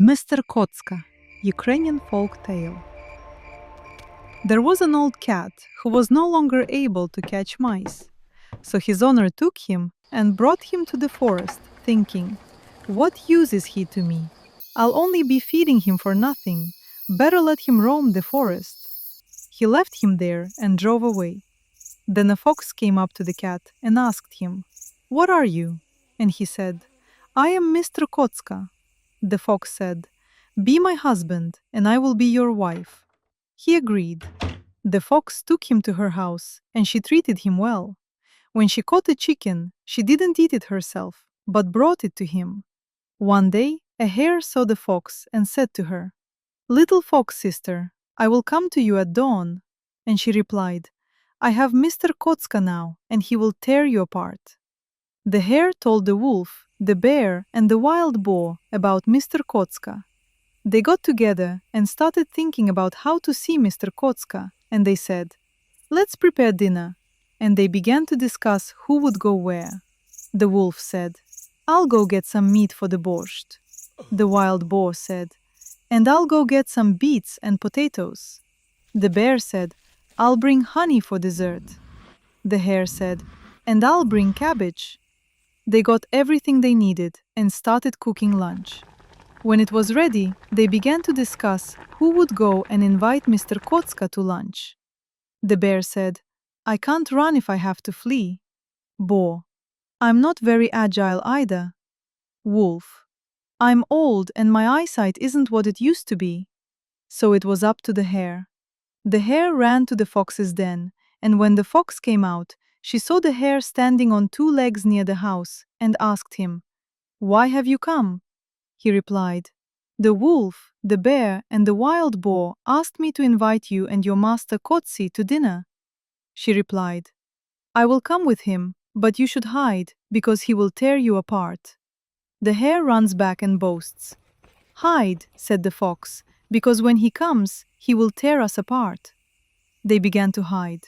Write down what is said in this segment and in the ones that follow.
Mr Cotskiy, Ukrainian folk tale. There was an old cat who was no longer able to catch mice. So his owner took him and brought him to the forest, thinking, "What use is he to me? I'll only be feeding him for nothing. Better let him roam the forest." He left him there and drove away. Then a fox came up to the cat and asked him, "What are you?" And he said, "I am Mr Cotskiy." The fox said, "Be my husband, and I will be your wife." He agreed. The fox took him to her house, and she treated him well. When she caught a chicken, she didn't eat it herself, but brought it to him. One day, a hare saw the fox and said to her, "Little fox sister, I will come to you at dawn." And she replied, "I have Mr Cotskiy now, and he will tear you apart." The hare told the wolf, the bear, and the wild boar about Mr Cotskiy. They got together and started thinking about how to see Mr Cotskiy, and they said, "Let's prepare dinner." And they began to discuss who would go where. The wolf said, "I'll go get some meat for the borscht." The wild boar said, "And I'll go get some beets and potatoes." The bear said, "I'll bring honey for dessert." The hare said, "And I'll bring cabbage." They got everything they needed and started cooking lunch. When it was ready, they began to discuss who would go and invite Mr Cotskiy to lunch. The bear said, "I can't run if I have to flee." Boar, "I'm not very agile either." Wolf, "I'm old and my eyesight isn't what it used to be." So it was up to the hare. The hare ran to the fox's den, and when the fox came out, she saw the hare standing on two legs near the house and asked him, "Why have you come?" He replied, "The wolf, the bear, and the wild boar asked me to invite you and your master Cotskiy to dinner." She replied, "I will come with him, but you should hide, because he will tear you apart." The hare runs back and boasts, "Hide," said the fox, "because when he comes, he will tear us apart." They began to hide.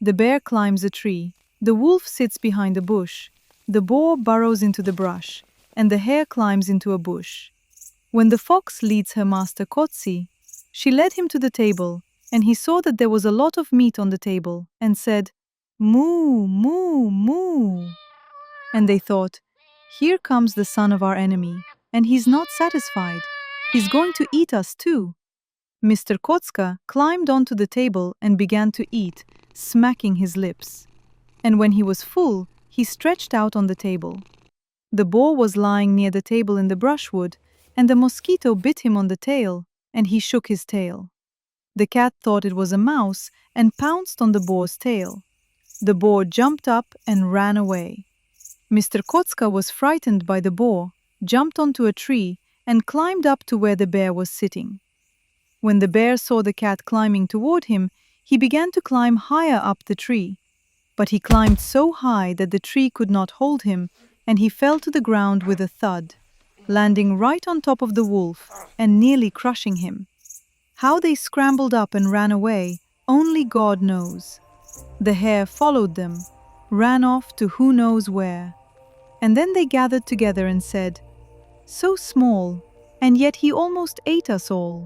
The bear climbs a tree, the wolf sits behind a bush, the boar burrows into the brush, and the hare climbs into a bush. When the fox leads her master Cotskiy, she led him to the table, and he saw that there was a lot of meat on the table, and said, "Moo, moo, moo." And they thought, "Here comes the son of our enemy, and he's not satisfied. He's going to eat us too." Mr Cotskiy climbed onto the table and began to eat, smacking his lips. And when he was full, he stretched out on the table. The boar was lying near the table in the brushwood, and a mosquito bit him on the tail, and he shook his tail. The cat thought it was a mouse and pounced on the boar's tail. The boar jumped up and ran away. Mr Cotskiy was frightened by the boar, jumped onto a tree, and climbed up to where the bear was sitting. When the bear saw the cat climbing toward him, he began to climb higher up the tree. But he climbed so high that the tree could not hold him, and he fell to the ground with a thud, landing right on top of the wolf and nearly crushing him. How they scrambled up and ran away, only God knows. The hare followed them, ran off to who knows where. And then they gathered together and said, "So small, and yet he almost ate us all."